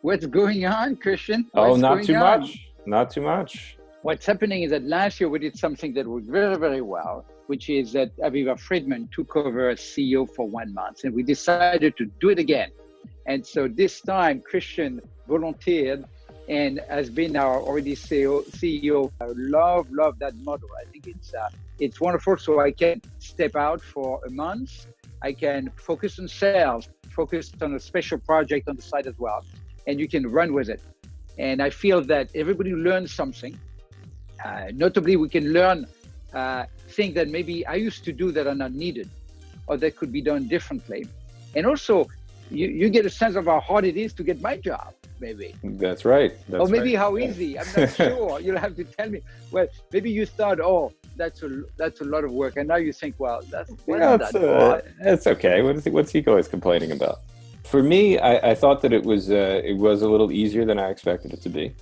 What's going on, Christian? Oh, What's not going too on? much. Not too much. What's happening is that last year we did something that worked very, very well, which is that Aviva Friedman took over as CEO for 1 month, and we decided to do it again. And so this time, Christian volunteered and has been our already CEO. I love that model. I think it's wonderful. So I can step out for a month. I can focus on sales, focus on a special project on the side as well, and you can run with it. And I feel that everybody learns something. Notably, we can learn things that maybe I used to do that are not needed, or that could be done differently. And also, you get a sense of how hard it is to get my job, maybe. That's right. Or maybe how easy. I'm not sure. You'll have to tell me. Well, maybe you thought, oh, that's a lot of work, and now you think, well, that's okay. What's he always complaining about? For me, I thought that it was a little easier than I expected it to be,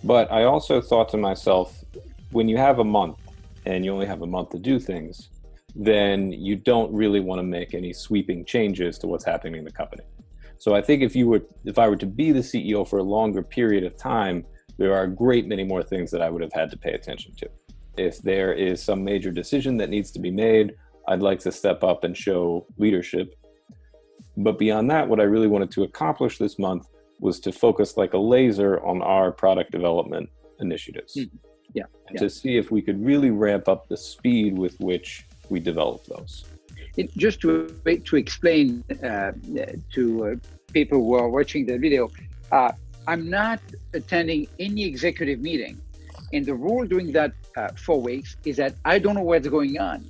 but I also thought to myself, when you have a month and you only have a month to do things, then you don't really want to make any sweeping changes to what's happening in the company. So I think if I were to be the CEO for a longer period of time, there are a great many more things that I would have had to pay attention to. If there is some major decision that needs to be made, I'd like to step up and show leadership. But beyond that, what I really wanted to accomplish this month was to focus like a laser on our product development initiatives. To see if we could really ramp up the speed with which we develop those. Just to explain to people who are watching the video, I'm not attending any executive meeting. And the rule during that 4 weeks is that I don't know what's going on,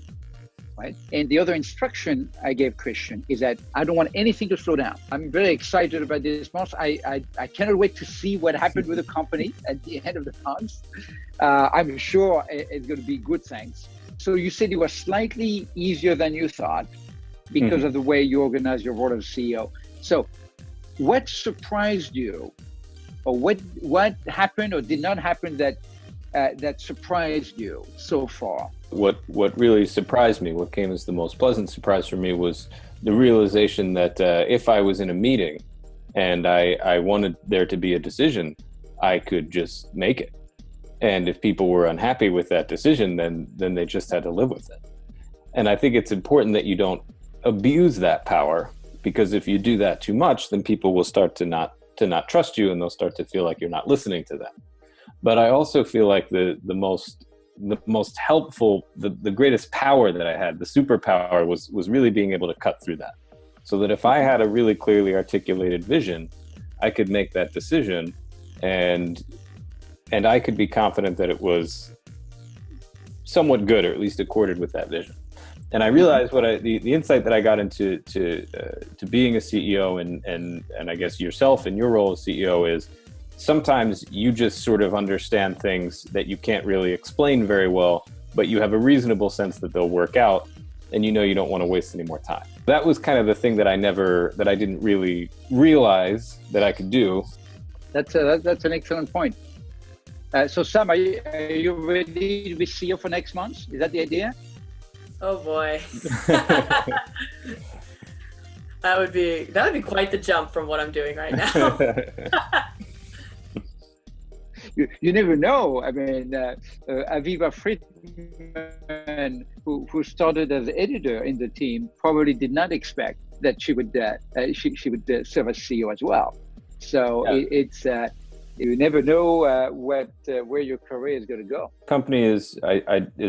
right? And the other instruction I gave Christian is that I don't want anything to slow down. I'm very excited about this month. I cannot wait to see what happened with the company at the end of the month. I'm sure it's going to be good things. So you said it was slightly easier than you thought because of the way you organize your role as CEO. So what surprised you, or what happened or did not happen that surprised you so far? What really surprised me, what came as the most pleasant surprise for me, was the realization that if I was in a meeting and I wanted there to be a decision, I could just make it. And if people were unhappy with that decision, then they just had to live with it. And I think it's important that you don't abuse that power, because if you do that too much, then people will start to not trust you, and they'll start to feel like you're not listening to them. But I also feel like the most helpful, the greatest power that I had, the superpower, was really being able to cut through that. So that if I had a really clearly articulated vision, I could make that decision, and I could be confident that it was somewhat good, or at least accorded with that vision. And I realized the insight that I got into to being a CEO, and I guess yourself in your role as CEO, is sometimes you just sort of understand things that you can't really explain very well, but you have a reasonable sense that they'll work out, and you don't want to waste any more time. That was kind of the thing that I didn't really realize that I could do. That's an excellent point. So Sam, are you ready to be CEO for next month? Is that the idea? Oh boy. That would be quite the jump from what I'm doing right now. You never know. I mean, Aviva Friedman, who started as editor in the team, probably did not expect that she would serve as CEO as well. So it's you never know where your career is going to go. Company is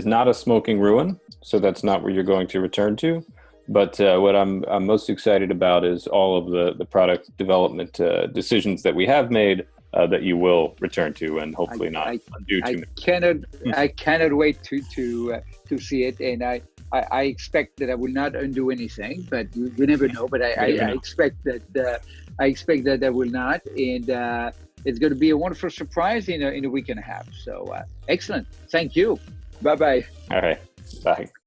not a smoking ruin, so that's not where you're going to return to. But what I'm most excited about is all of the product development decisions that we have made that you will return to, and hopefully not undo too much. I cannot wait to see it, and I expect that I will not undo anything, but you never know. But I expect that I will not, and it's going to be a wonderful surprise in a week and a half. So excellent. Thank you. Bye-bye. All right. Bye.